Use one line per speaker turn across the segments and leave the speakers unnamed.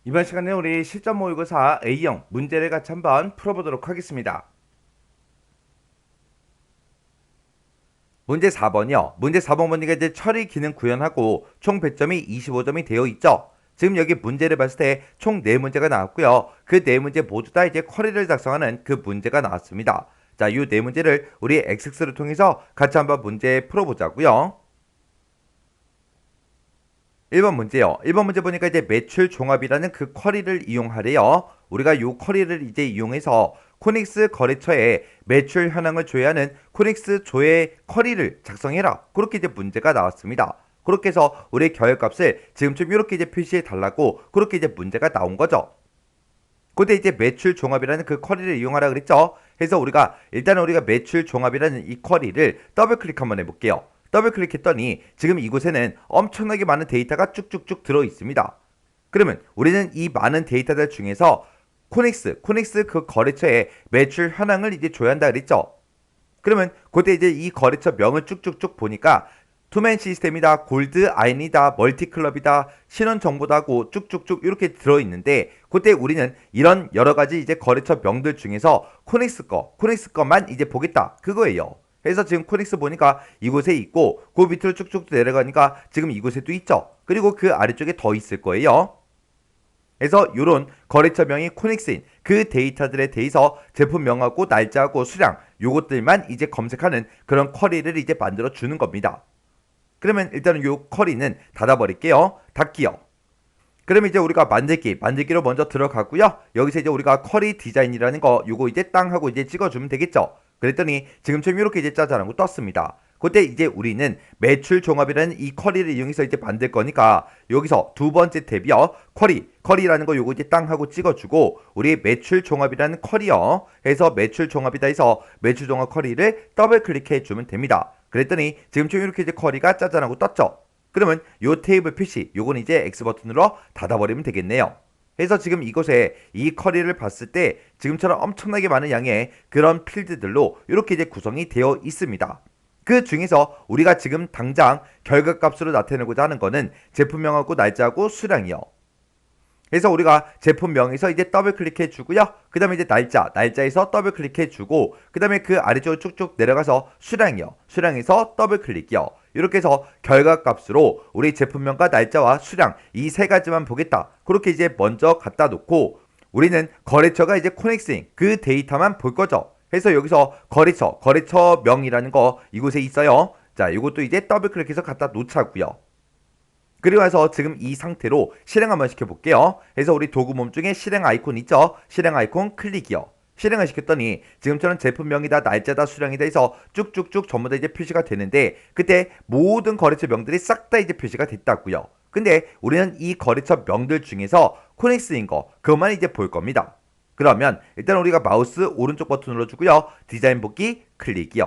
이번 시간에 우리 실전 모의고사 A형 문제를 같이 한번 풀어보도록 하겠습니다. 문제 4번이요. 문제 4번 보니까 이제 처리 기능 구현하고 총 배점이 25점이 되어 있죠. 지금 여기 문제를 봤을 때 총 4문제가 나왔고요. 그 4문제 모두 다 이제 쿼리를 작성하는 그 문제가 나왔습니다. 자, 이 4문제를 우리 XX를 통해서 같이 한번 문제 풀어보자고요. 1번 문제요. 1번 문제 보니까 이제 매출 종합이라는 그 쿼리를 이용하래요. 우리가 이 쿼리를 이제 이용해서 코닉스 거래처에 매출 현황을 조회하는 코닉스 조회 쿼리를 작성해라. 그렇게 이제 문제가 나왔습니다. 그렇게 해서 우리 결과값을 지금쯤 이렇게 이제 표시해 달라고 그렇게 이제 문제가 나온 거죠. 근데 이제 매출 종합이라는 그 쿼리를 이용하라 그랬죠. 그래서 일단은 우리가 매출 종합이라는 이 쿼리를 더블 클릭 한번 해볼게요. 더블 클릭했더니 지금 이곳에는 엄청나게 많은 데이터가 쭉쭉쭉 들어 있습니다. 그러면 우리는 이 많은 데이터들 중에서 코닉스 그 거래처의 매출 현황을 이제 줘야 한다 그랬죠. 그러면 그때 이제 이 거래처 명을 쭉쭉쭉 보니까 투맨 시스템이다, 골드 아인이다, 멀티클럽이다, 신원 정보다고 쭉쭉쭉 이렇게 들어있는데 그때 우리는 이런 여러가지 이제 거래처 명들 중에서 코닉스 것만 이제 보겠다 그거예요. 그래서 지금 코닉스 보니까 이곳에 있고 그 밑으로 쭉쭉 내려가니까 지금 이곳에도 있죠. 그리고 그 아래쪽에 더 있을 거예요. 그래서 이런 거래처명이 코닉스인 그 데이터들에 대해서 제품명하고 날짜하고 수량 요것들만 이제 검색하는 그런 쿼리를 이제 만들어 주는 겁니다. 그러면 일단은 요 쿼리는 닫아버릴게요. 닫기요. 그러면 이제 우리가 만들기로 먼저 들어가고요. 여기서 이제 우리가 쿼리 디자인이라는 거 요거 이제 땅 하고 이제 찍어주면 되겠죠. 그랬더니 지금처럼 이렇게 이제 짜잘한 거 떴습니다. 그때 이제 우리는 매출 종합이라는 이 쿼리를 이용해서 이제 만들 거니까 여기서 두 번째 탭이요. 쿼리라는 거 요거 이제 땅 하고 찍어주고 우리 매출 종합이라는 쿼리요. 해서 매출 종합이다 해서 매출 종합 쿼리를 더블 클릭해 주면 됩니다. 그랬더니 지금처럼 이렇게 이제 쿼리가 짜잘하고 떴죠. 그러면 요 테이블 표시 요건 이제 X 버튼으로 닫아버리면 되겠네요. 그래서 지금 이곳에 이 쿼리를 봤을 때 지금처럼 엄청나게 많은 양의 그런 필드들로 이렇게 이제 구성이 되어 있습니다. 그 중에서 우리가 지금 당장 결과값으로 나타내고자 하는 거는 제품명하고 날짜하고 수량이요. 그래서 우리가 제품명에서 이제 더블 클릭해 주고요. 그 다음에 이제 날짜에서 더블 클릭해 주고 그 다음에 그 아래쪽으로 쭉쭉 내려가서 수량이요. 수량에서 더블 클릭이요. 이렇게 해서 결과값으로 우리 제품명과 날짜와 수량 이 세 가지만 보겠다. 그렇게 이제 먼저 갖다 놓고 우리는 거래처가 이제 코넥스인 그 데이터만 볼 거죠. 그래서 여기서 거래처명이라는 거 이곳에 있어요. 자, 이것도 이제 더블 클릭해서 갖다 놓자고요. 그리고 나서 지금 이 상태로 실행 한번 시켜볼게요. 그래서 우리 도구 몸 중에 실행 아이콘 있죠? 실행 아이콘 클릭이요. 실행을 시켰더니 지금처럼 제품명이다, 날짜다, 수량이다 해서 쭉쭉쭉 전부 다 이제 표시가 되는데 그때 모든 거래처 명들이 싹 다 이제 표시가 됐다고요. 근데 우리는 이 거래처 명들 중에서 코넥스인 거 그것만 이제 볼 겁니다. 그러면 일단 우리가 마우스 오른쪽 버튼 눌러주고요. 디자인 복귀 클릭이요.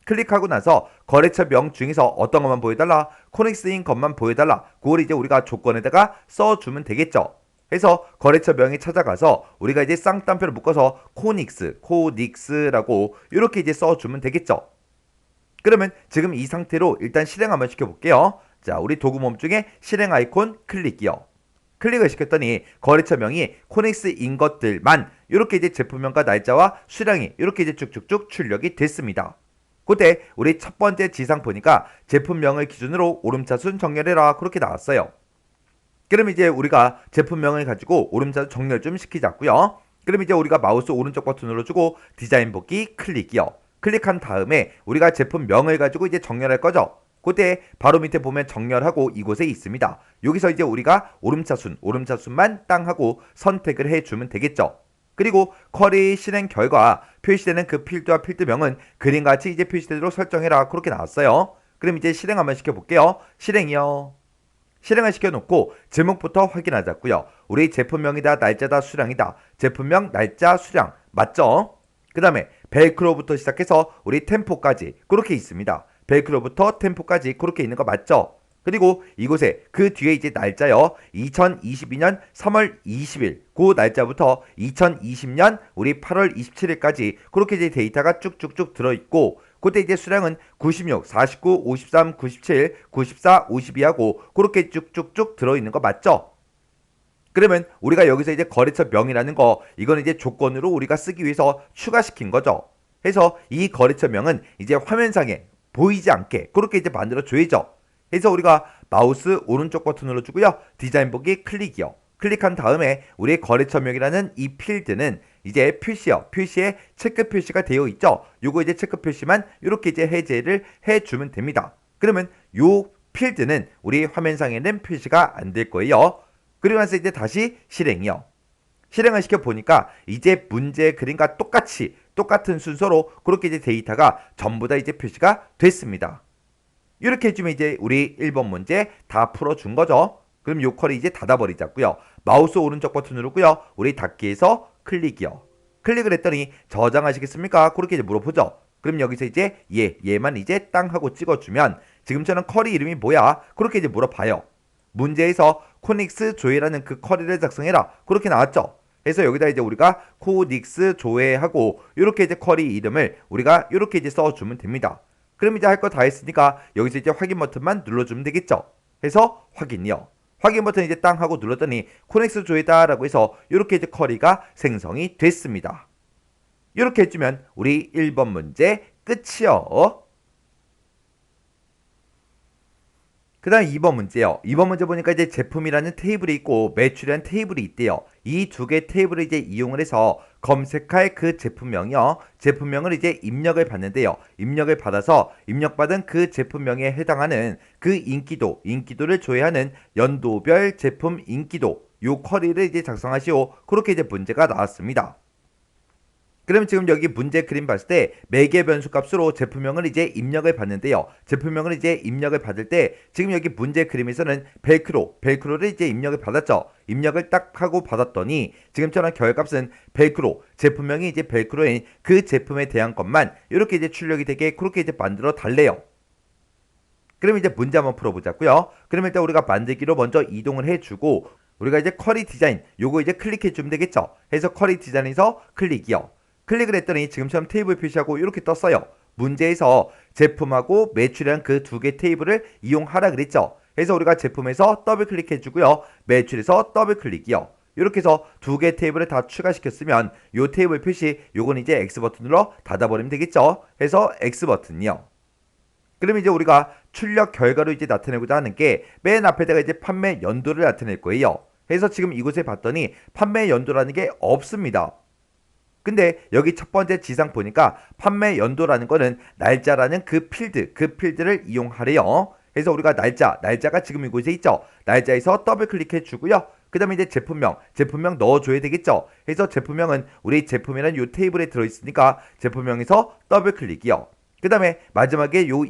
클릭하고 나서 거래처 명 중에서 어떤 것만 보여달라? 코닉스인 것만 보여달라. 그걸 이제 우리가 조건에다가 써주면 되겠죠. 그래서 거래처 명에 찾아가서 우리가 이제 쌍따옴표를 묶어서 코닉스라고 이렇게 이제 써주면 되겠죠. 그러면 지금 이 상태로 일단 실행 한번 시켜볼게요. 자, 우리 도구 몸 중에 실행 아이콘 클릭이요. 클릭을 시켰더니 거래처명이 코닉스인 것들만 이렇게 이제 제품명과 날짜와 수량이 이렇게 이제 쭉쭉쭉 출력이 됐습니다. 그때 우리 첫 번째 지상 보니까 제품명을 기준으로 오름차순 정렬해라 그렇게 나왔어요. 그럼 이제 우리가 제품명을 가지고 오름차순 정렬 좀 시키자고요. 그럼 이제 우리가 마우스 오른쪽 버튼 눌러주고 디자인 복귀 클릭이요. 클릭한 다음에 우리가 제품명을 가지고 이제 정렬할 거죠. 그때 바로 밑에 보면 정렬하고 이곳에 있습니다. 여기서 이제 우리가 오름차순만 땅 하고 선택을 해주면 되겠죠. 그리고 쿼리 실행 결과 표시되는 그 필드와 필드명은 그림같이 이제 표시되도록 설정해라 그렇게 나왔어요. 그럼 이제 실행 한번 시켜볼게요. 실행이요. 실행을 시켜놓고 제목부터 확인하자고요. 우리 제품명이다, 날짜다, 수량이다. 제품명, 날짜, 수량 맞죠? 그 다음에 벨크로부터 시작해서 우리 템포까지 그렇게 있습니다. 벨크로부터 템포까지 그렇게 있는 거 맞죠? 그리고 이곳에 그 뒤에 이제 날짜요. 2022년 3월 20일 그 날짜부터 2020년 우리 8월 27일까지 그렇게 이제 데이터가 쭉쭉쭉 들어있고 그때 이제 수량은 96, 49, 53, 97, 94, 52하고 그렇게 쭉쭉쭉 들어있는 거 맞죠? 그러면 우리가 여기서 이제 거래처 명이라는 거 이거는 이제 조건으로 우리가 쓰기 위해서 추가시킨 거죠. 해서 이 거래처 명은 이제 화면상에 보이지 않게 그렇게 이제 만들어 줘야죠. 해서 우리가 마우스 오른쪽 버튼 눌러주고요. 디자인 보기 클릭이요. 클릭한 다음에 우리의 거래처명이라는 이 필드는 이제 표시요. 표시에 체크 표시가 되어 있죠. 요거 이제 체크 표시만 이렇게 이제 해제를 해주면 됩니다. 그러면 요 필드는 우리 화면상에는 표시가 안 될 거예요. 그리고 나서 이제 다시 실행이요. 실행을 시켜보니까 이제 문제 그림과 똑같은 순서로 그렇게 이제 데이터가 전부 다 이제 표시가 됐습니다. 이렇게 해주면 이제 우리 1번 문제 다 풀어준 거죠. 그럼 요 컬이 이제 닫아버리자고요. 마우스 오른쪽 버튼 누르고요. 우리 닫기에서 클릭이요. 클릭을 했더니 저장하시겠습니까? 그렇게 이제 물어보죠. 그럼 여기서 이제 얘만 이제 땅 하고 찍어주면 지금처럼 컬이 이름이 뭐야? 그렇게 이제 물어봐요. 문제에서 코닉스 조회라는 그 쿼리를 작성해라. 그렇게 나왔죠. 그래서 여기다 이제 우리가 코닉스 조회하고 이렇게 이제 쿼리 이름을 우리가 이렇게 이제 써주면 됩니다. 그럼 이제 할 거 다 했으니까 여기서 이제 확인 버튼만 눌러주면 되겠죠. 해서 확인이요. 확인 버튼 이제 땅 하고 눌렀더니 코넥스 조회다라고 해서 이렇게 이제 쿼리가 생성이 됐습니다. 이렇게 해주면 우리 1번 문제 끝이요. 그 다음 2번 문제요. 2번 문제 보니까 이제 제품이라는 테이블이 있고 매출이라는 테이블이 있대요. 이 두 개 테이블을 이제 이용을 해서 검색할 그 제품명이요. 제품명을 이제 입력을 받는데요. 입력을 받아서 입력받은 그 제품명에 해당하는 그 인기도를 조회하는 연도별 제품 인기도 요 쿼리를 이제 작성하시오. 그렇게 이제 문제가 나왔습니다. 그럼 지금 여기 문제 그림 봤을 때 매개 변수 값으로 제품명을 이제 입력을 받는데요. 제품명을 이제 입력을 받을 때 지금 여기 문제 그림에서는 벨크로를 이제 입력을 받았죠. 입력을 딱 하고 받았더니 지금처럼 결값은 벨크로, 제품명이 이제 벨크로인 그 제품에 대한 것만 이렇게 이제 출력이 되게 그렇게 이제 만들어 달래요. 그럼 이제 문제 한번 풀어보자고요. 그럼 일단 우리가 만들기로 먼저 이동을 해주고 우리가 이제 쿼리 디자인 요거 이제 클릭해주면 되겠죠. 해서 쿼리 디자인에서 클릭이요. 클릭을 했더니 지금처럼 테이블 표시하고 이렇게 떴어요. 문제에서 제품하고 매출이란 그 두 개 테이블을 이용하라 그랬죠. 그래서 우리가 제품에서 더블 클릭해주고요. 매출에서 더블 클릭이요. 이렇게 해서 두 개 테이블을 다 추가시켰으면 요 테이블 표시 요건 이제 X 버튼으로 닫아버리면 되겠죠. 해서 X 버튼이요. 그럼 이제 우리가 출력 결과로 이제 나타내고자 하는 게 맨 앞에다가 이제 판매 연도를 나타낼 거예요. 그래서 지금 이곳에 봤더니 판매 연도라는 게 없습니다. 근데 여기 첫 번째 지상 보니까 판매 연도라는 거는 날짜라는 그 필드를 이용하래요. 그래서 우리가 날짜가 지금 이곳에 있죠. 날짜에서 더블 클릭해 주고요. 그 다음에 이제 제품명 넣어줘야 되겠죠. 그래서 제품명은 우리 제품이라는 요 테이블에 들어있으니까 제품명에서 더블 클릭이요. 그 다음에 마지막에 요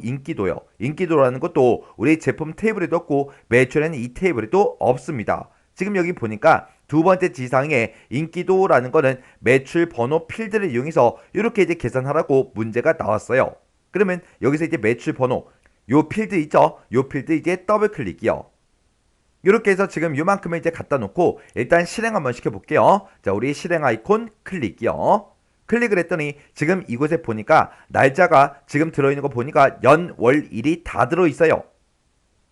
인기도라는 것도 우리 제품 테이블에도 없고 매출에는 이 테이블에도 없습니다. 지금 여기 보니까 두 번째 지상에 인기도라는 거는 매출 번호 필드를 이용해서 이렇게 이제 계산하라고 문제가 나왔어요. 그러면 여기서 이제 매출 번호 요 필드 있죠? 요 필드 이제 더블 클릭이요. 이렇게 해서 지금 요만큼을 이제 갖다 놓고 일단 실행 한번 시켜볼게요. 자, 우리 실행 아이콘 클릭이요. 클릭을 했더니 지금 이곳에 보니까 날짜가 지금 들어있는 거 보니까 연, 월, 일이 다 들어있어요.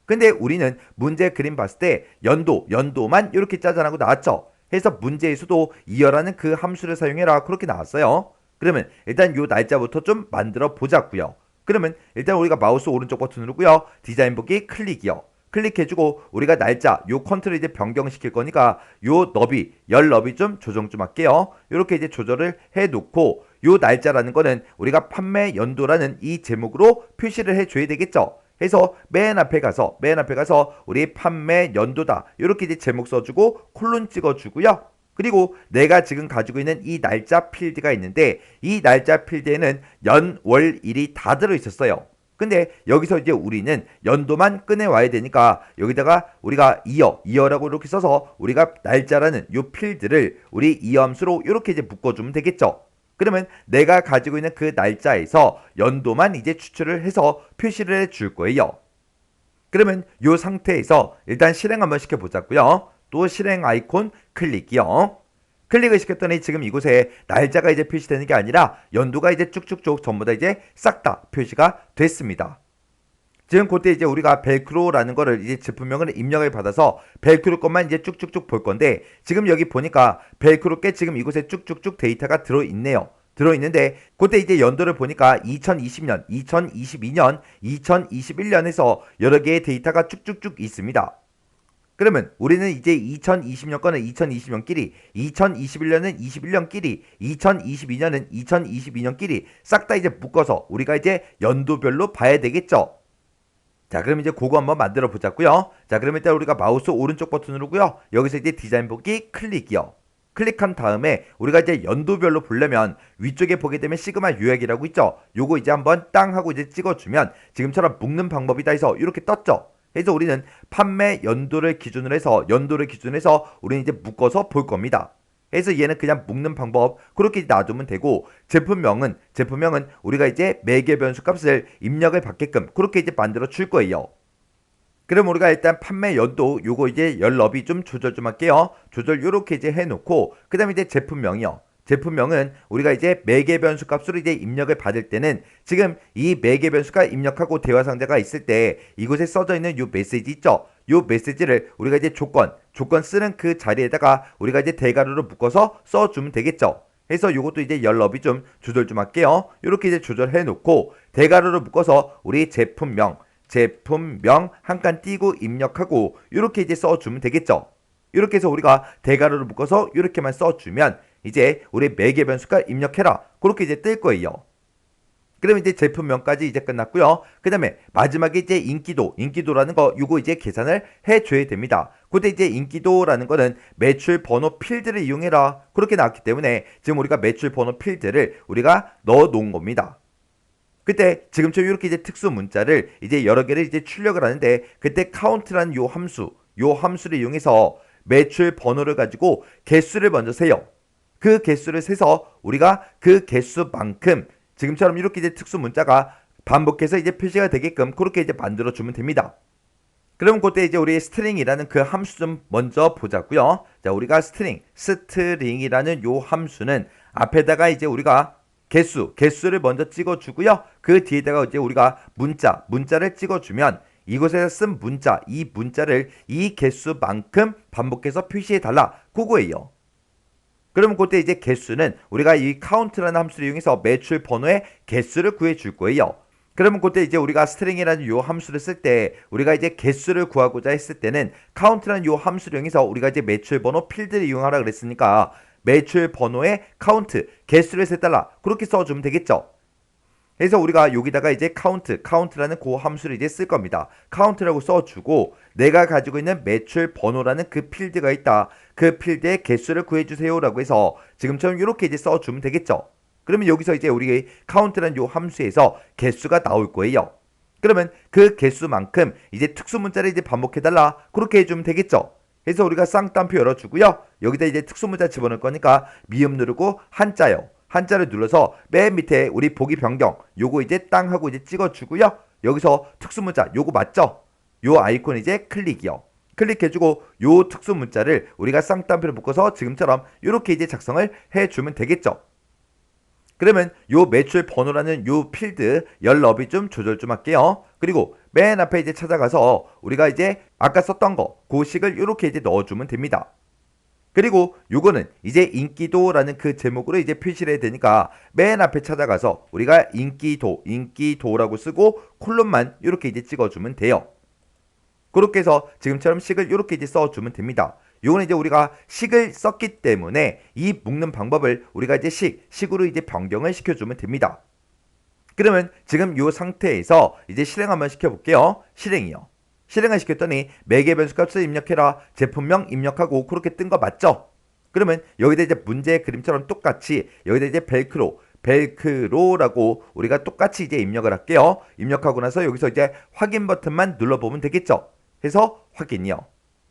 근데 우리는 문제 그림 봤을 때 연도만 이렇게 짜잔하고 나왔죠. 해서 문제에서도 이어라는 그 함수를 사용해라 그렇게 나왔어요. 그러면 일단 요 날짜부터 좀 만들어 보자고요. 그러면 일단 우리가 마우스 오른쪽 버튼 누르고요. 디자인 보기 클릭이요. 클릭해주고 우리가 날짜 요 컨트롤 이제 변경시킬 거니까 요 열 너비 좀 조정 좀 할게요. 이렇게 이제 조절을 해놓고 요 날짜라는 거는 우리가 판매 연도라는 이 제목으로 표시를 해줘야 되겠죠. 해서 맨 앞에 가서 우리 판매 연도다 이렇게 이제 제목 써주고 콜론 찍어주고요. 그리고 내가 지금 가지고 있는 이 날짜 필드가 있는데 이 날짜 필드에는 연, 월, 일이 다 들어있었어요. 근데 여기서 이제 우리는 연도만 꺼내와야 되니까 여기다가 우리가 이어라고 이렇게 써서 우리가 날짜라는 요 필드를 우리 이어 함수로 이렇게 이제 묶어주면 되겠죠. 그러면 내가 가지고 있는 그 날짜에서 연도만 이제 추출을 해서 표시를 해줄 거예요. 그러면 이 상태에서 일단 실행 한번 시켜보자고요. 또 실행 아이콘 클릭이요. 클릭을 시켰더니 지금 이곳에 날짜가 이제 표시되는 게 아니라 연도가 이제 쭉쭉쭉 전부 다 이제 싹 다 표시가 됐습니다. 지금 그때 이제 우리가 벨크로라는 거를 이제 제품명을 입력을 받아서 벨크로 것만 이제 쭉쭉쭉 볼 건데, 지금 여기 보니까 벨크로 게 지금 이곳에 쭉쭉쭉 데이터가 들어있네요. 들어있는데 그때 이제 연도를 보니까 2020년, 2022년, 2021년에서 여러 개의 데이터가 쭉쭉쭉 있습니다. 그러면 우리는 이제 2020년 거는 2020년끼리, 2021년은 21년끼리, 2022년은 2022년끼리 싹 다 이제 묶어서 우리가 이제 연도별로 봐야 되겠죠. 자, 그럼 이제 그거 한번 만들어 보자고요. 자, 그럼 일단 우리가 마우스 오른쪽 버튼 누르고요. 여기서 이제 디자인 보기 클릭이요. 클릭한 다음에 우리가 이제 연도별로 보려면 위쪽에 보게 되면 시그마 요약이라고 있죠. 요거 이제 한번 땅 하고 이제 찍어주면 지금처럼 묶는 방법이다 해서 이렇게 떴죠. 그래서 우리는 판매 연도를 기준으로 해서 우리는 이제 묶어서 볼 겁니다. 그래서 얘는 그냥 묶는 방법 그렇게 놔두면 되고, 제품명은 우리가 이제 매개 변수 값을 입력을 받게끔 그렇게 이제 만들어 줄 거예요. 그럼 우리가 일단 판매 연도 요거 이제 열 너비 좀 조절 좀 할게요. 조절 요렇게 이제 해놓고, 그 다음에 이제 제품명이요. 제품명은 우리가 이제 매개 변수 값으로 이제 입력을 받을 때는 지금 이 매개 변수가 입력하고 대화 상자가 있을 때 이곳에 써져 있는 요 메시지 있죠. 요 메시지를 우리가 이제 조건 쓰는 그 자리에다가 우리가 이제 대괄호로 묶어서 써주면 되겠죠. 그래서 요것도 이제 열 너비 좀 조절 좀 할게요. 요렇게 이제 조절해 놓고 대괄호로 묶어서 우리 제품명 한 칸 띄고 입력하고 이렇게 이제 써주면 되겠죠. 이렇게 해서 우리가 대괄호를 묶어서 이렇게만 써주면 이제 우리 매개 변수가 입력해라 그렇게 이제 뜰 거예요. 그러면 이제 제품명까지 이제 끝났고요. 그 다음에 마지막에 이제 인기도라는 거 요거 이제 계산을 해줘야 됩니다. 그때 이제 인기도라는 거는 매출 번호 필드를 이용해라 그렇게 나왔기 때문에 지금 우리가 매출 번호 필드를 우리가 넣어 놓은 겁니다. 그때 지금처럼 이렇게 이제 특수 문자를 이제 여러 개를 이제 출력을 하는데, 그때 카운트라는 요 함수를 이용해서 매출 번호를 가지고 개수를 먼저 세요. 그 개수를 세서 우리가 그 개수만큼 지금처럼 이렇게 이제 특수 문자가 반복해서 이제 표시가 되게끔 그렇게 이제 만들어 주면 됩니다. 그럼 그때 이제 우리 스트링이라는 그 함수 좀 먼저 보자고요. 자, 우리가 스트링이라는 요 함수는 앞에다가 이제 우리가 개수를 먼저 찍어주고요. 그 뒤에다가 이제 우리가 문자를 찍어주면 이곳에서 쓴 이 문자를 이 개수만큼 반복해서 표시해달라 그거예요. 그러면 그때 이제 개수는 우리가 이 카운트라는 함수를 이용해서 매출 번호의 개수를 구해줄 거예요. 그러면 그때 이제 우리가 스트링이라는 요 함수를 쓸 때 우리가 이제 개수를 구하고자 했을 때는 카운트라는 요 함수를 이용해서 우리가 이제 매출 번호 필드를 이용하라 그랬으니까 매출 번호의 카운트, 개수를 세달라 그렇게 써주면 되겠죠. 그래서 우리가 여기다가 이제 카운트라는 그 함수를 이제 쓸 겁니다. 카운트라고 써주고 내가 가지고 있는 매출 번호라는 그 필드가 있다. 그 필드의 개수를 구해주세요라고 해서 지금처럼 이렇게 이제 써주면 되겠죠. 그러면 여기서 이제 우리 카운트라는 요 함수에서 개수가 나올 거예요. 그러면 그 개수만큼 이제 특수 문자를 이제 반복해달라 그렇게 해주면 되겠죠. 그래서 우리가 쌍따옴표 열어주고요. 여기다 이제 특수 문자 집어넣을 거니까 미음 누르고 한자요. 한자를 눌러서 맨 밑에 우리 보기 변경 요거 이제 땅 하고 이제 찍어주고요. 여기서 특수 문자 요거 맞죠? 요 아이콘 이제 클릭이요. 클릭해주고 요 특수 문자를 우리가 쌍따옴표를 묶어서 지금처럼 이렇게 이제 작성을 해주면 되겠죠. 그러면 요 매출 번호라는 요 필드 열 너비 좀 조절 좀 할게요. 그리고 맨 앞에 이제 찾아가서 우리가 이제 아까 썼던 그 식을 이렇게 이제 넣어주면 됩니다. 그리고 요거는 이제 인기도라는 그 제목으로 이제 표시를 해야 되니까 맨 앞에 찾아가서 우리가 인기도라고 쓰고 콜론만 이렇게 이제 찍어주면 돼요. 그렇게 해서 지금처럼 식을 이렇게 이제 써주면 됩니다. 요거는 이제 우리가 식을 썼기 때문에 이 묶는 방법을 우리가 이제 식으로 이제 변경을 시켜주면 됩니다. 그러면 지금 요 상태에서 이제 실행 한번 시켜볼게요. 실행이요. 실행을 시켰더니 매개 변수 값을 입력해라. 제품명 입력하고 그렇게 뜬 거 맞죠? 그러면 여기다 이제 문제의 그림처럼 똑같이 여기다 이제 벨크로라고 우리가 똑같이 이제 입력을 할게요. 입력하고 나서 여기서 이제 확인 버튼만 눌러보면 되겠죠? 해서 확인이요.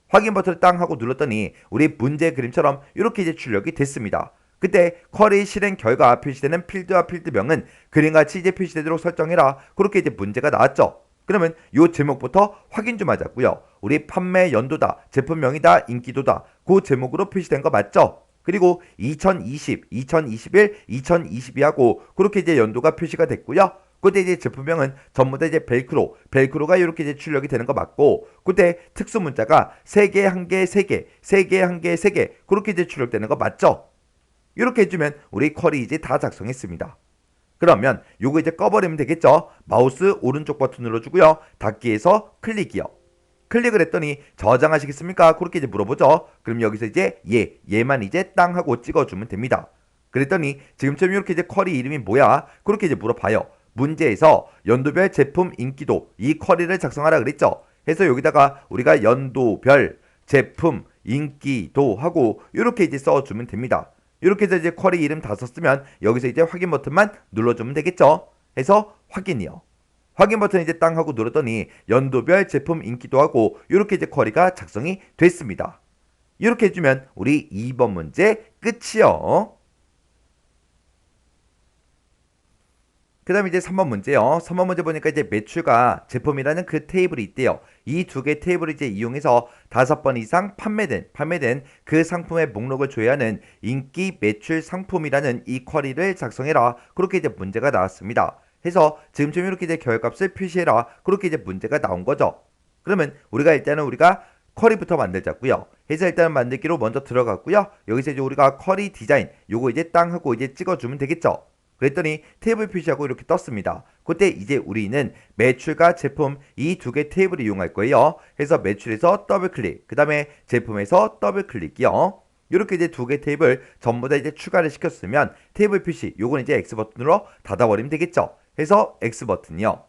확인 버튼을 땅 하고 눌렀더니 우리 문제 그림처럼 이렇게 이제 출력이 됐습니다. 그때 쿼리 실행 결과 표시되는 필드와 필드명은 그림같이 이제 표시되도록 설정해라. 그렇게 이제 문제가 나왔죠. 그러면 요 제목부터 확인 좀 하자고요. 우리 판매 연도다, 제품명이다, 인기도다. 그 제목으로 표시된 거 맞죠? 그리고 2020, 2021, 2022하고 그렇게 이제 연도가 표시가 됐고요. 그때 이제 제품명은 전부 다 이제 벨크로가 이렇게 이제 출력이 되는 거 맞고, 그때 특수 문자가 3개, 1개, 3개, 3개, 1개, 3개 그렇게 이제 출력되는 거 맞죠? 이렇게 해주면 우리 쿼리 이제 다 작성했습니다. 그러면 요거 이제 꺼버리면 되겠죠? 마우스 오른쪽 버튼 눌러주고요. 닫기에서 클릭이요. 클릭을 했더니 저장하시겠습니까? 그렇게 이제 물어보죠. 그럼 여기서 이제 얘만 이제 땅 하고 찍어주면 됩니다. 그랬더니 지금처럼 이렇게 이제 쿼리 이름이 뭐야? 그렇게 이제 물어봐요. 문제에서 연도별 제품 인기도 이 쿼리를 작성하라 그랬죠. 해서 여기다가 우리가 연도별 제품 인기도 하고 이렇게 이제 써주면 됩니다. 이렇게 해서 이제 쿼리 이름 다 썼으면 여기서 이제 확인 버튼만 눌러주면 되겠죠. 해서 확인이요. 확인 버튼 이제 땅 하고 눌렀더니 연도별 제품 인기도 하고 이렇게 이제 쿼리가 작성이 됐습니다. 이렇게 해주면 우리 2번 문제 끝이요. 그 다음에 이제 3번 문제요. 3번 문제 보니까 이제 매출과 제품이라는 그 테이블이 있대요. 이 두 개 테이블을 이제 이용해서 5번 이상 판매된 그 상품의 목록을 조회하는 인기 매출 상품이라는 이 쿼리를 작성해라. 그렇게 이제 문제가 나왔습니다. 해서 지금쯤 이렇게 이제 결값을 표시해라. 그렇게 이제 문제가 나온 거죠. 그러면 일단은 우리가 쿼리부터 만들자고요. 해서 일단은 만들기로 먼저 들어갔고요. 여기서 이제 우리가 쿼리 디자인 요거 이제 땅 하고 이제 찍어주면 되겠죠. 그랬더니 테이블 표시하고 이렇게 떴습니다. 그때 이제 우리는 매출과 제품 이 두 개 테이블을 이용할 거예요. 해서 매출에서 더블 클릭, 그 다음에 제품에서 더블 클릭이요. 이렇게 이제 두 개 테이블 전부 다 이제 추가를 시켰으면 테이블 표시 요건 이제 X 버튼으로 닫아버리면 되겠죠. 해서 X 버튼이요.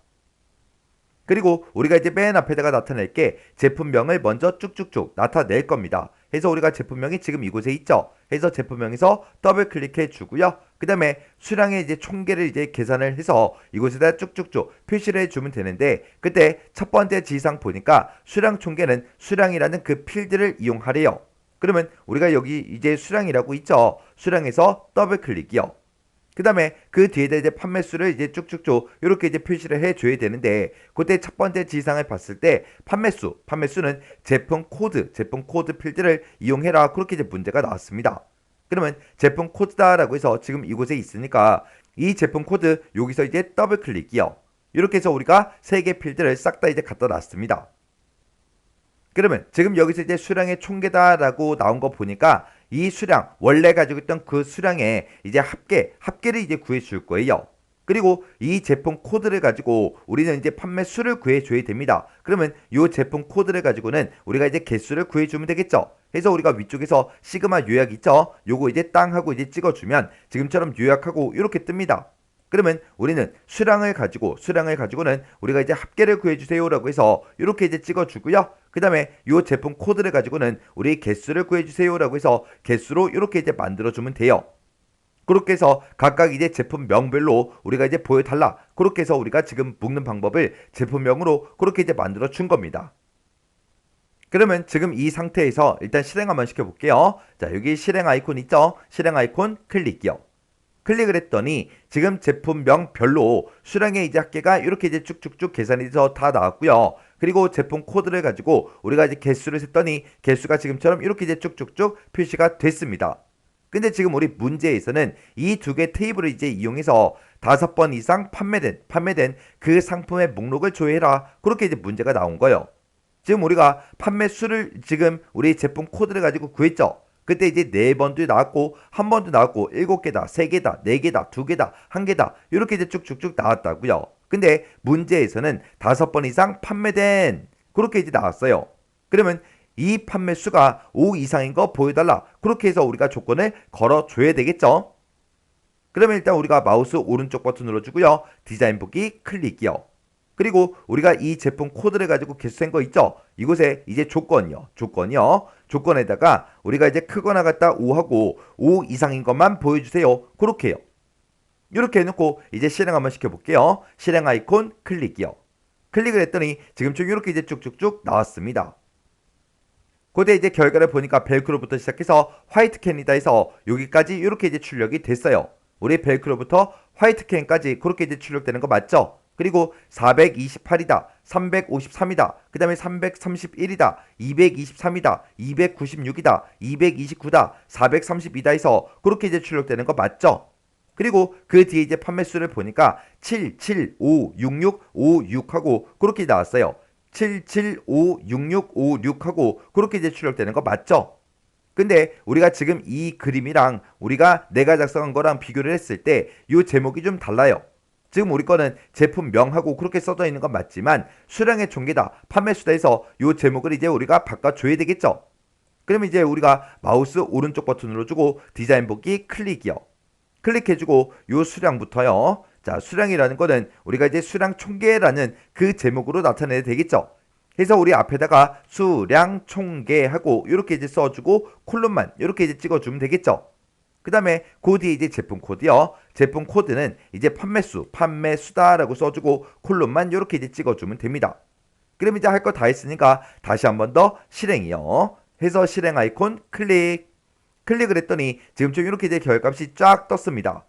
그리고 우리가 이제 맨 앞에다가 나타낼 게 제품명을 먼저 쭉쭉쭉 나타낼 겁니다. 해서 우리가 제품명이 지금 이곳에 있죠. 해서 제품명에서 더블 클릭해 주고요. 그 다음에 수량의 이제 총계를 이제 계산을 해서 이곳에다 쭉쭉쭉 표시를 해주면 되는데, 그때 첫 번째 지상 보니까 수량 총계는 수량이라는 그 필드를 이용하래요. 그러면 우리가 여기 이제 수량이라고 있죠. 수량에서 더블 클릭이요. 그 다음에 그 뒤에다 이제 판매수를 이제 쭉쭉쭉 이렇게 이제 표시를 해줘야 되는데, 그때 첫 번째 지상을 봤을 때 판매수는 제품 코드 필드를 이용해라. 그렇게 이제 문제가 나왔습니다. 그러면 제품 코드다라고 해서 지금 이곳에 있으니까 이 제품 코드 여기서 이제 더블 클릭이요. 이렇게 해서 우리가 세 개 필드를 싹 다 이제 갖다 놨습니다. 그러면 지금 여기서 이제 수량의 총계다라고 나온 거 보니까 이 수량 원래 가지고 있던 그 수량에 이제 합계를 이제 구해 줄 거예요. 그리고 이 제품 코드를 가지고 우리는 이제 판매 수를 구해 줘야 됩니다. 그러면 이 제품 코드를 가지고는 우리가 이제 개수를 구해 주면 되겠죠. 해서 우리가 위쪽에서 시그마 요약 있죠. 요거 이제 땅 하고 이제 찍어 주면 지금처럼 요약하고 이렇게 뜹니다. 그러면 우리는 수량을 가지고는 우리가 이제 합계를 구해주세요라고 해서 이렇게 이제 찍어주고요. 그 다음에 이 제품 코드를 가지고는 우리 개수를 구해주세요라고 해서 개수로 이렇게 이제 만들어주면 돼요. 그렇게 해서 각각 이제 제품명별로 우리가 이제 보여달라. 그렇게 해서 우리가 지금 묶는 방법을 제품명으로 그렇게 이제 만들어 준 겁니다. 그러면 지금 이 상태에서 일단 실행 한번 시켜볼게요. 자, 여기 실행 아이콘 있죠? 실행 아이콘 클릭이요. 클릭을 했더니 지금 제품명별로 수량의 이제 합계가 이렇게 이제 쭉쭉쭉 계산이 돼서 다 나왔고요. 그리고 제품 코드를 가지고 우리가 이제 개수를 셌더니 개수가 지금처럼 이렇게 이제 쭉쭉쭉 표시가 됐습니다. 근데 지금 우리 문제에서는 이 두 개 테이블을 이제 이용해서 5번 이상 판매된 그 상품의 목록을 조회해라. 그렇게 이제 문제가 나온 거예요. 지금 우리가 판매 수를 지금 우리 제품 코드를 가지고 구했죠. 그때 이제 4번도 나왔고, 1번도 나왔고, 7개다, 3개다, 4개다, 2개다, 1개다, 이렇게 이제 쭉쭉쭉 나왔다고요. 근데 문제에서는 5번 이상 판매된, 그렇게 이제 나왔어요. 그러면 이 판매 수가 5 이상인 거 보여달라. 그렇게 해서 우리가 조건을 걸어줘야 되겠죠. 그러면 일단 우리가 마우스 오른쪽 버튼 눌러주고요. 디자인 보기 클릭이요. 그리고 우리가 이 제품 코드를 가지고 개수한 거 있죠? 이곳에 이제 조건이요. 조건에다가 우리가 이제 크거나 같다 5하고 5 이상인 것만 보여주세요. 그렇게 해요. 이렇게 해놓고 이제 실행 한번 시켜볼게요. 실행 아이콘 클릭이요. 클릭을 했더니 지금쯤 이렇게 이제 쭉쭉쭉 나왔습니다. 그때 이제 결과를 보니까 벨크로부터 시작해서 화이트 캔이다 해서 여기까지 이렇게 이제 출력이 됐어요. 우리 벨크로부터 화이트 캔까지 그렇게 이제 출력되는 거 맞죠? 그리고 428이다, 353이다, 그 다음에 331이다, 223이다, 296이다, 229다, 432다 해서 그렇게 이제 출력되는 거 맞죠? 그리고 그 뒤에 이제 판매수를 보니까 7, 7, 5, 6, 6, 5, 6 하고 그렇게 나왔어요. 7, 7, 5, 6, 6, 5, 6 하고 그렇게 이제 출력되는 거 맞죠? 근데 우리가 지금 이 그림이랑 우리가 내가 작성한 거랑 비교를 했을 때 이 제목이 좀 달라요. 지금 우리 거는 제품명하고 그렇게 써져 있는 건 맞지만 수량의 총계다, 판매수다 해서 이 제목을 이제 우리가 바꿔줘야 되겠죠. 그럼 이제 우리가 마우스 오른쪽 버튼 눌러주고 디자인 보기 클릭이요. 클릭해주고 요 수량부터요. 자, 수량이라는 거는 우리가 이제 수량 총계라는 그 제목으로 나타내야 되겠죠. 그래서 우리 앞에다가 수량 총계하고 이렇게 이제 써주고 콜론만 이렇게 이제 찍어주면 되겠죠. 그 다음에 그 뒤에 이제 제품 코드요. 제품 코드는 이제 판매수, 판매수다라고 써주고 콜론만 이렇게 이제 찍어주면 됩니다. 그럼 이제 할 거 다 했으니까 다시 한 번 더 실행이요. 해서 실행 아이콘 클릭을 했더니 지금쯤 이렇게 이제 결과값이 쫙 떴습니다.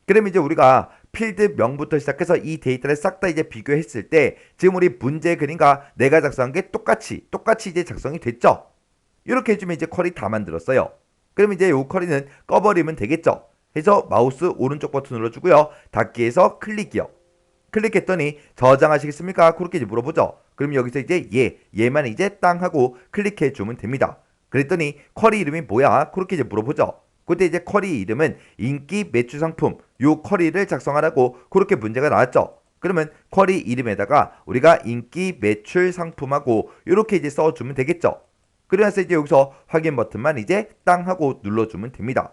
그럼 이제 우리가 필드 명부터 시작해서 이 데이터를 싹 다 이제 비교했을 때 지금 우리 문제 그림과 내가 작성한 게 똑같이 이제 작성이 됐죠. 이렇게 해주면 이제 쿼리 다 만들었어요. 그럼 이제 이 쿼리는 꺼버리면 되겠죠. 해서 마우스 오른쪽 버튼 눌러주고요. 닫기에서 클릭이요. 클릭했더니 저장하시겠습니까? 그렇게 이제 물어보죠. 그럼 여기서 이제 얘만 이제 땅 하고 클릭해 주면 됩니다. 그랬더니 쿼리 이름이 뭐야? 그렇게 이제 물어보죠. 그때 이제 쿼리 이름은 인기 매출 상품 요 쿼리를 작성하라고 그렇게 문제가 나왔죠. 그러면 쿼리 이름에다가 우리가 인기 매출 상품하고 이렇게 이제 써주면 되겠죠. 그래서 이제 여기서 확인 버튼만 이제 땅 하고 눌러주면 됩니다.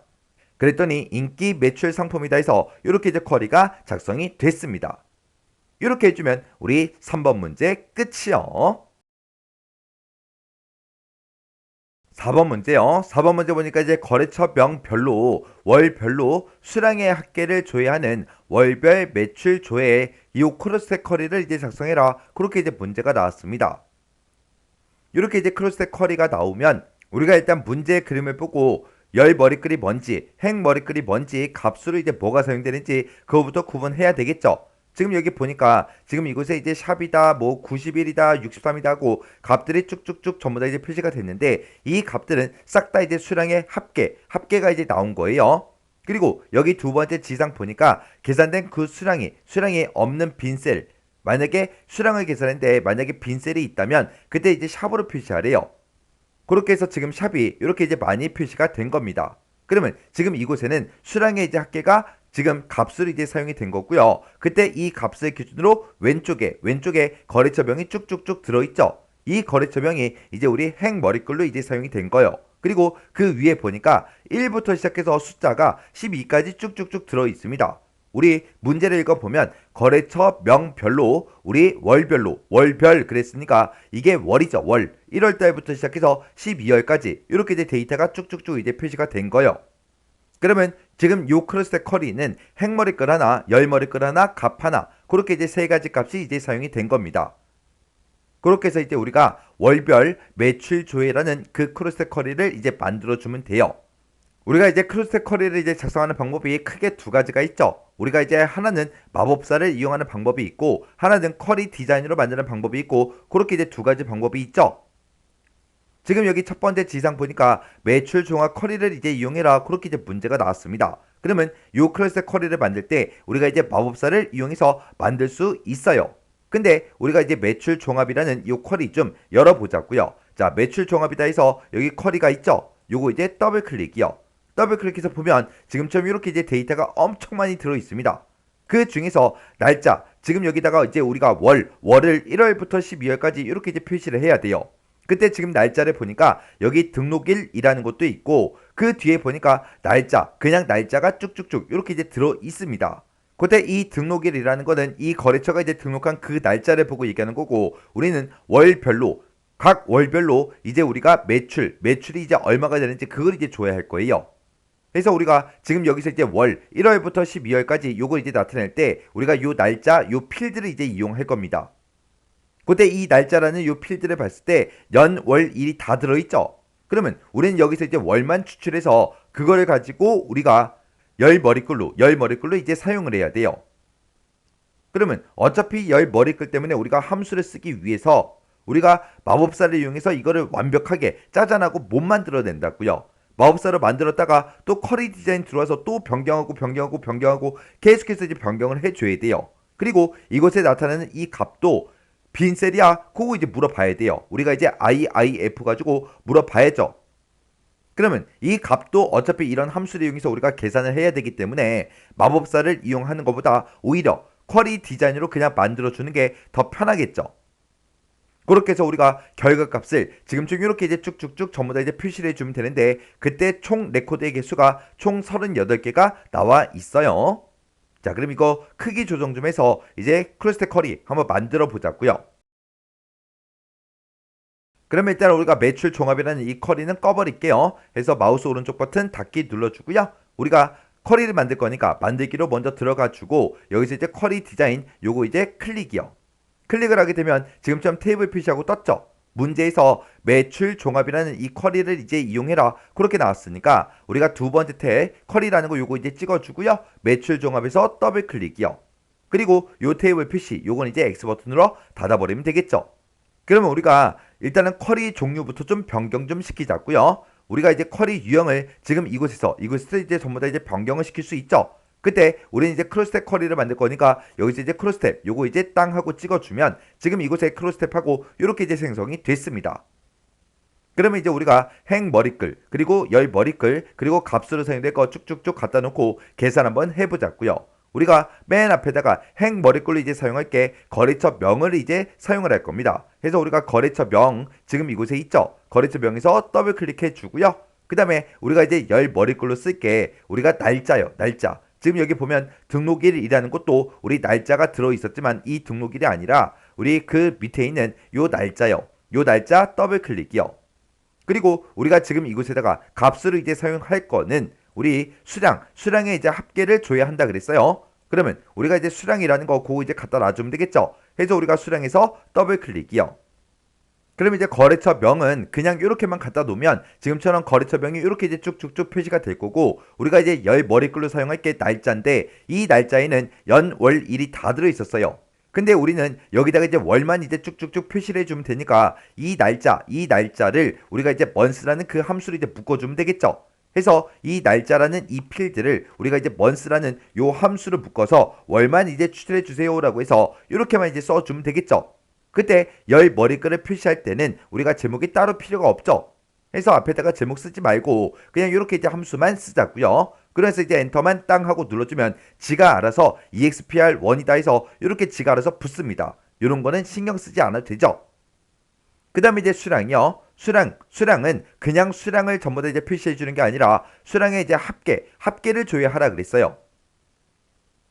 그랬더니 인기 매출 상품이다 해서 이렇게 이제 쿼리가 작성이 됐습니다. 이렇게 해주면 우리 3번 문제 끝이요. 4번 문제요. 4번 문제 보니까 이제 거래처명별로 월별로 수량의 합계를 조회하는 월별 매출 조회 이 크로스텍 쿼리를 이제 작성해라. 그렇게 이제 문제가 나왔습니다. 이렇게 이제 크로스텍 쿼리가 나오면 우리가 일단 문제 그림을 보고 열 머리글이 뭔지, 행 머리글이 뭔지, 값으로 이제 뭐가 사용되는지 그거부터 구분해야 되겠죠. 지금 여기 보니까 지금 이곳에 이제 샵이다, 뭐 91이다, 63이다 하고 값들이 쭉쭉쭉 전부 다 이제 표시가 됐는데 이 값들은 싹 다 이제 수량의 합계가 이제 나온 거예요. 그리고 여기 두 번째 지상 보니까 계산된 그 수량이 없는 빈셀, 만약에 수량을 계산했는데 만약에 빈셀이 있다면 그때 이제 샵으로 표시하래요. 그렇게 해서 지금 샵이 이렇게 이제 많이 표시가 된 겁니다. 그러면 지금 이곳에는 수량의 이제 합계가 지금 값으로 이제 사용이 된 거고요. 그때 이 값을 기준으로 왼쪽에 거래처명이 쭉쭉쭉 들어있죠. 이 거래처명이 이제 우리 행 머리글로 이제 사용이 된 거예요. 그리고 그 위에 보니까 1부터 시작해서 숫자가 12까지 쭉쭉쭉 들어있습니다. 우리 문제를 읽어보면 거래처 명별로 우리 월별 그랬으니까 이게 월이죠. 월 1월달부터 시작해서 12월까지 이렇게 이제 데이터가 쭉쭉쭉 이제 표시가 된 거예요. 그러면 지금 요 크로스텍 쿼리는 행머리글 하나, 열머리글 하나, 값 하나 그렇게 이제 세 가지 값이 이제 사용이 된 겁니다. 그렇게 해서 이제 우리가 월별 매출 조회라는 그 크로스텍 쿼리를 이제 만들어 주면 돼요. 우리가 이제 크로스텍 쿼리를 이제 작성하는 방법이 크게 두 가지가 있죠. 우리가 이제 하나는 마법사를 이용하는 방법이 있고 하나는 쿼리 디자인으로 만드는 방법이 있고 그렇게 이제 두 가지 방법이 있죠. 지금 여기 첫 번째 지상 보니까 매출 종합 쿼리를 이제 이용해라 그렇게 이제 문제가 나왔습니다. 그러면 요 크로스텍 쿼리를 만들 때 우리가 이제 마법사를 이용해서 만들 수 있어요. 근데 우리가 이제 매출 종합이라는 요 쿼리 좀 열어보자고요. 자, 매출 종합이다 해서 여기 쿼리가 있죠. 요거 이제 더블 클릭이요. 더블 클릭해서 보면 지금처럼 이렇게 이제 데이터가 엄청 많이 들어 있습니다. 그 중에서 날짜, 지금 여기다가 이제 우리가 월을 1월부터 12월까지 이렇게 이제 표시를 해야 돼요. 그때 지금 날짜를 보니까 여기 등록일이라는 것도 있고 그 뒤에 보니까 날짜, 그냥 날짜가 쭉쭉쭉 이렇게 이제 들어 있습니다. 그때 이 등록일이라는 거는 이 거래처가 이제 등록한 그 날짜를 보고 얘기하는 거고 우리는 월별로 각 월별로 이제 우리가 매출이 이제 얼마가 되는지 그걸 이제 줘야 할 거예요. 그래서 우리가 지금 여기서 이제 월 1월부터 12월까지 요걸 이제 나타낼 때 우리가 요 날짜 요 필드를 이제 이용할 겁니다. 그때 이 날짜라는 요 필드를 봤을 때 연, 월, 일이 다 들어있죠. 그러면 우리는 여기서 이제 월만 추출해서 그거를 가지고 우리가 열 머리글로 이제 사용을 해야 돼요. 그러면 어차피 열 머리글 때문에 우리가 함수를 쓰기 위해서 우리가 마법사를 이용해서 이거를 완벽하게 짜잔하고 못 만들어낸다고요. 마법사를 만들었다가 또 쿼리 디자인 들어와서 또 변경하고 계속해서 이제 변경을 해줘야 돼요. 그리고 이곳에 나타나는 이 값도 빈셀이야? 그거 이제 물어봐야 돼요. 우리가 이제 IIF 가지고 물어봐야죠. 그러면 이 값도 어차피 이런 함수를 이용해서 우리가 계산을 해야 되기 때문에 마법사를 이용하는 것보다 오히려 쿼리 디자인으로 그냥 만들어주는 게 더 편하겠죠. 그렇게 해서 우리가 결과값을 지금쯤 이렇게 이제 쭉쭉쭉 전부 다 이제 표시를 해주면 되는데 그때 총 레코드의 개수가 총 38개가 나와 있어요. 자, 그럼 이거 크기 조정 좀 해서 이제 크로스텍 쿼리 한번 만들어 보자고요. 그러면 일단 우리가 매출 종합이라는 이 쿼리는 꺼버릴게요. 해서 마우스 오른쪽 버튼 닫기 눌러주고요. 우리가 쿼리를 만들 거니까 만들기로 먼저 들어가주고 여기서 이제 쿼리 디자인 요거 이제 클릭이요. 클릭을 하게 되면 지금처럼 테이블 표시하고 떴죠. 문제에서 매출 종합이라는 이 쿼리를 이제 이용해라 그렇게 나왔으니까 우리가 두 번째 탭 쿼리라는 거 요거 이제 찍어주고요. 매출 종합에서 더블 클릭이요. 그리고 요 테이블 표시 요건 이제 X 버튼으로 닫아버리면 되겠죠. 그러면 우리가 일단은 쿼리 종류부터 좀 변경 좀 시키자고요. 우리가 이제 쿼리 유형을 지금 이곳에서 이제 전부 다 이제 변경을 시킬 수 있죠. 그때 우리는 이제 크로스텝 쿼리를 만들 거니까 여기서 이제 크로스텝 요거 이제 땅 하고 찍어주면 지금 이곳에 크로스텝하고 이렇게 이제 생성이 됐습니다. 그러면 이제 우리가 행 머리글 그리고 열 머리글 그리고 값으로 사용될 거 쭉쭉쭉 갖다 놓고 계산 한번 해보자고요. 우리가 맨 앞에다가 행 머리글로 이제 사용할 게 거래처 명을 이제 사용을 할 겁니다. 그래서 우리가 거래처 명 지금 이곳에 있죠. 거래처 명에서 더블 클릭해 주고요. 그 다음에 우리가 이제 열 머리글로 쓸게 우리가 날짜요. 날짜. 지금 여기 보면 등록일이라는 것도 우리 날짜가 들어있었지만 이 등록일이 아니라 우리 그 밑에 있는 요 날짜요. 요 날짜 더블 클릭이요. 그리고 우리가 지금 이곳에다가 값으로 이제 사용할 거는 우리 수량의 이제 합계를 줘야 한다 그랬어요. 그러면 우리가 이제 수량이라는 거 그거 이제 갖다 놔주면 되겠죠. 해서 우리가 수량에서 더블 클릭이요. 그럼 이제 거래처 명은 그냥 이렇게만 갖다 놓으면 지금처럼 거래처 명이 이렇게 이제 쭉쭉쭉 표시가 될 거고 우리가 이제 열 머리글로 사용할 게 날짜인데 이 날짜에는 연, 월, 일이 다 들어 있었어요. 근데 우리는 여기다가 이제 월만 이제 쭉쭉쭉 표시를 해주면 되니까 이 날짜를 우리가 이제 month라는 그 함수로 이제 묶어주면 되겠죠. 해서 이 날짜라는 이 필드를 우리가 이제 month라는 요 함수를 묶어서 월만 이제 추출해 주세요라고 해서 이렇게만 이제 써주면 되겠죠. 그때 열 머리글을 표시할 때는 우리가 제목이 따로 필요가 없죠. 해서 앞에다가 제목 쓰지 말고 그냥 이렇게 이제 함수만 쓰자고요. 그래서 이제 엔터만 땅 하고 눌러주면 지가 알아서 EXPR1이다 해서 이렇게 지가 알아서 붙습니다. 이런 거는 신경 쓰지 않아도 되죠. 그 다음에 이제 수량이요. 수량은 그냥 수량을 전부 다 이제 표시해 주는 게 아니라 수량의 이제 합계를 줘야 하라 그랬어요.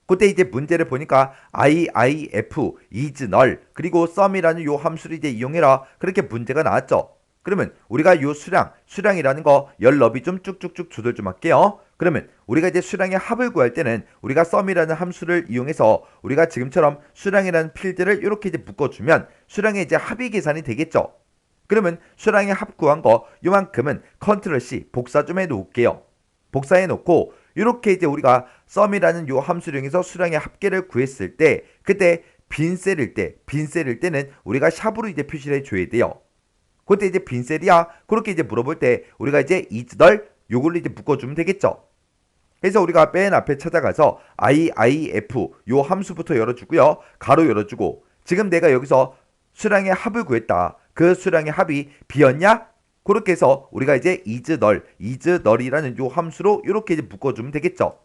그때 이제 문제를 보니까 IIF, is null, 그리고 sum이라는 요 함수를 이제 이용해라. 그렇게 문제가 나왔죠. 그러면 우리가 요 수량이라는 거 열 너비 좀 쭉쭉쭉 조절 좀 할게요. 그러면 우리가 이제 수량의 합을 구할 때는 우리가 sum이라는 함수를 이용해서 우리가 지금처럼 수량이라는 필드를 이렇게 이제 묶어주면 수량의 이제 합이 계산이 되겠죠. 그러면 수량의 합 구한 거 요만큼은 컨트롤 C 복사 좀 해 놓을게요. 복사해 놓고 이렇게 이제 우리가 sum이라는 요 함수를 이용해서 수량의 합계를 구했을 때 그때 빈셀일 때는 우리가 샵으로 이제 표시를 해줘야 돼요. 그때 이제 빈셀이야 그렇게 이제 물어볼 때 우리가 이제 is null 요걸로 이제 묶어주면 되겠죠. 그래서 우리가 맨 앞에 찾아가서 IIF 요 함수부터 열어주고요. 가로 열어주고 지금 내가 여기서 수량의 합을 구했다. 그 수량의 합이 B였냐? 그렇게 해서 우리가 이제 is null이라는 요 함수로 이렇게 이제 묶어주면 되겠죠.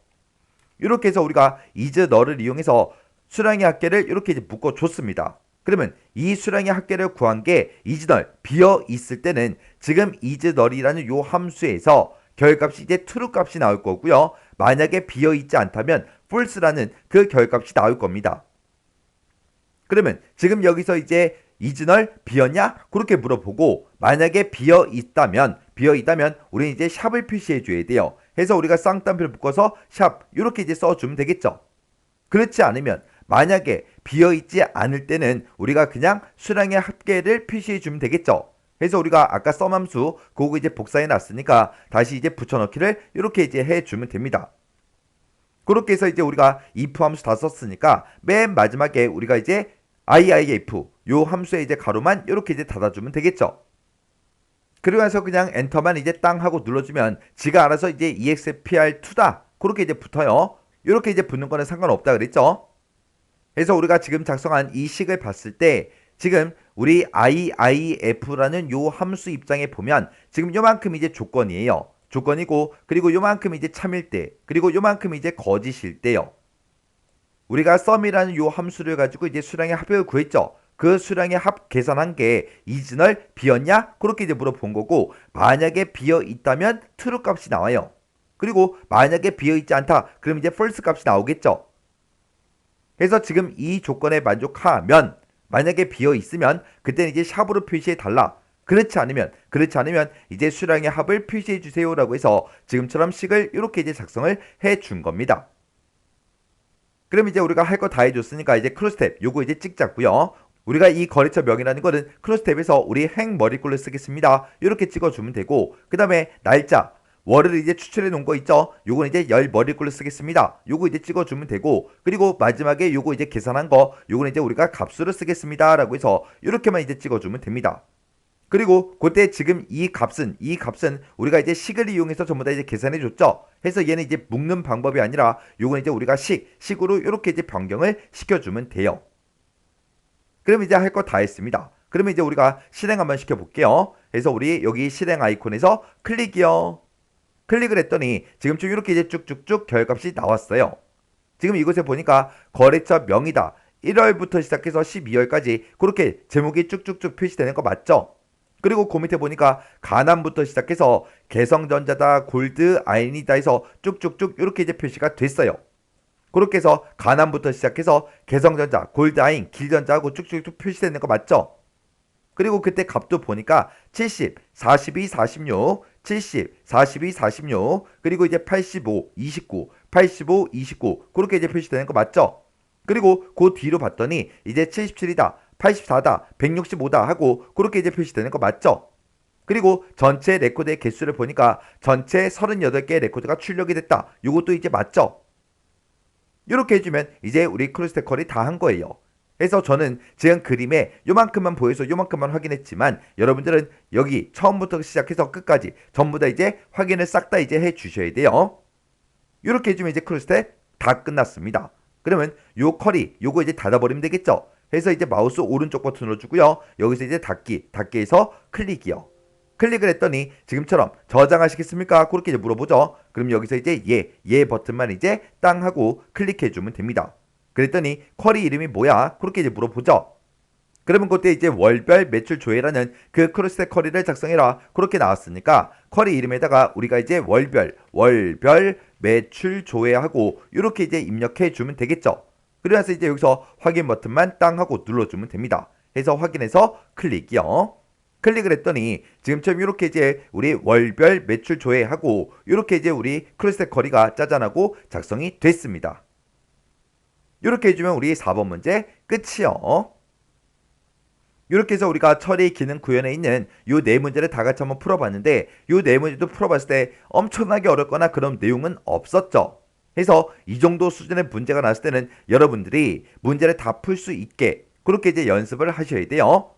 이렇게 해서 우리가 is null을 이용해서 수량의 합계를 이렇게 이제 묶어줬습니다. 그러면 이 수량의 합계를 구한 게 is null 비어 있을 때는 지금 is null이라는 요 함수에서 결값이 이제 true 값이 나올 거고요. 만약에 비어 있지 않다면 false라는 그 결값이 나올 겁니다. 그러면 지금 여기서 이제 is null 비었냐? 그렇게 물어보고 만약에 비어 있다면 우리는 이제 샵을 표시해 줘야 돼요. 해서 우리가 쌍따옴표를 묶어서 샵 이렇게 이제 써주면 되겠죠. 그렇지 않으면 만약에 비어 있지 않을 때는 우리가 그냥 수량의 합계를 표시해 주면 되겠죠. 그래서 우리가 아까 sum 함수 그거 이제 복사해 놨으니까 다시 이제 붙여넣기를 이렇게 이제 해 주면 됩니다. 그렇게 해서 이제 우리가 if 함수 다 썼으니까 맨 마지막에 우리가 이제 IIF 요 함수의 이제 가로만 이렇게 이제 닫아주면 되겠죠. 그리고 나서 그냥 엔터만 이제 땅 하고 눌러주면 지가 알아서 이제 EXPR2다. 그렇게 이제 붙어요. 이렇게 이제 붙는 거는 상관없다 그랬죠. 그래서 우리가 지금 작성한 이 식을 봤을 때 지금 우리 IIF라는 요 함수 입장에 보면 지금 요만큼 이제 조건이에요. 조건이고 그리고 요만큼 이제 참일 때 그리고 요만큼 이제 거짓일 때요. 우리가 sum이라는 요 함수를 가지고 이제 수량의 합을 구했죠. 그 수량의 합 계산한 게 이즈널 비었냐? 그렇게 이제 물어본 거고 만약에 비어 있다면 true 값이 나와요. 그리고 만약에 비어 있지 않다. 그럼 이제 false 값이 나오겠죠. 그래서 지금 이 조건에 만족하면 만약에 비어 있으면 그때는 이제 샵으로 표시해 달라. 그렇지 않으면 이제 수량의 합을 표시해 주세요라고 해서 지금처럼 식을 이렇게 이제 작성을 해 준 겁니다. 그럼 이제 우리가 할 거 다 해줬으니까 이제 크로스텝 요거 이제 찍자고요. 우리가 이 거래처 명이라는 거는 크로스텝에서 우리 행 머리꼴로 쓰겠습니다. 이렇게 찍어주면 되고 그 다음에 날짜 월을 이제 추출해 놓은 거 있죠. 요건 이제 열 머리꼴로 쓰겠습니다. 요거 이제 찍어주면 되고 그리고 마지막에 요거 이제 계산한 거 요건 이제 우리가 값수로 쓰겠습니다. 라고 해서 이렇게만 이제 찍어주면 됩니다. 그리고 그때 지금 이 값은 우리가 이제 식을 이용해서 전부 다 이제 계산해 줬죠. 해서 얘는 이제 묶는 방법이 아니라 요건 이제 우리가 식으로 이렇게 이제 변경을 시켜주면 돼요. 그럼 이제 할 거 다 했습니다. 그러면 이제 우리가 실행 한번 시켜볼게요. 그래서 우리 여기 실행 아이콘에서 클릭이요. 클릭을 했더니 지금쯤 이렇게 이제 쭉쭉쭉 결값이 나왔어요. 지금 이곳에 보니까 거래처 명이다. 1월부터 시작해서 12월까지 그렇게 제목이 쭉쭉쭉 표시되는 거 맞죠? 그리고 그 밑에 보니까 가남부터 시작해서 개성전자다, 골드, 아인이다 해서 쭉쭉쭉 이렇게 이제 표시가 됐어요. 그렇게 해서 가남부터 시작해서 개성전자, 골드, 아인, 길전자하고 쭉쭉쭉 표시되는 거 맞죠? 그리고 그때 값도 보니까 70, 42, 46, 70, 42, 46, 그리고 이제 85, 29, 85, 29 그렇게 이제 표시되는 거 맞죠? 그리고 그 뒤로 봤더니 이제 77이다, 84다, 165다 하고 그렇게 이제 표시되는 거 맞죠? 그리고 전체 레코드의 개수를 보니까 전체 38개의 레코드가 출력이 됐다. 이것도 이제 맞죠? 이렇게 해주면 이제 우리 크로스테컬이 다 한 거예요. 그래서 저는 지금 그림에 요만큼만 보여서 요만큼만 확인했지만 여러분들은 여기 처음부터 시작해서 끝까지 전부 다 이제 확인을 싹 다 이제 해 주셔야 돼요. 이렇게 해주면 이제 크로스텝 다 끝났습니다. 그러면 요 컬이 요거 이제 닫아버리면 되겠죠. 그래서 이제 마우스 오른쪽 버튼 눌러주고요. 여기서 이제 닫기에서 클릭이요. 클릭을 했더니 지금처럼 저장하시겠습니까? 그렇게 이제 물어보죠. 그럼 여기서 이제 예 버튼만 이제 땅 하고 클릭해주면 됩니다. 그랬더니 쿼리 이름이 뭐야? 그렇게 이제 물어보죠. 그러면 그때 이제 월별 매출 조회라는 그 크로스텍 쿼리를 작성해라. 그렇게 나왔으니까 쿼리 이름에다가 우리가 이제 월별 매출 조회하고 이렇게 이제 입력해 주면 되겠죠. 그래서 이제 여기서 확인 버튼만 땅 하고 눌러주면 됩니다. 해서 확인해서 클릭이요. 클릭을 했더니 지금처럼 이렇게 이제 우리 월별 매출 조회하고 이렇게 이제 우리 크로스텍 쿼리가 짜잔하고 작성이 됐습니다. 이렇게 해주면 우리 4번 문제 끝이요. 이렇게 해서 우리가 처리 기능 구현에 있는 이 네 문제를 다 같이 한번 풀어봤는데 이 네 문제도 풀어봤을 때 엄청나게 어렵거나 그런 내용은 없었죠. 그래서 이 정도 수준의 문제가 나왔을 때는 여러분들이 문제를 다 풀 수 있게 그렇게 이제 연습을 하셔야 돼요.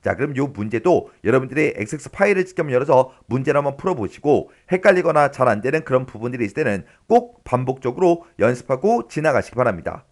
자, 그럼 이 문제도 여러분들이 XX 파일을 직접 열어서 문제를 한번 풀어보시고 헷갈리거나 잘 안 되는 그런 부분들이 있을 때는 꼭 반복적으로 연습하고 지나가시기 바랍니다.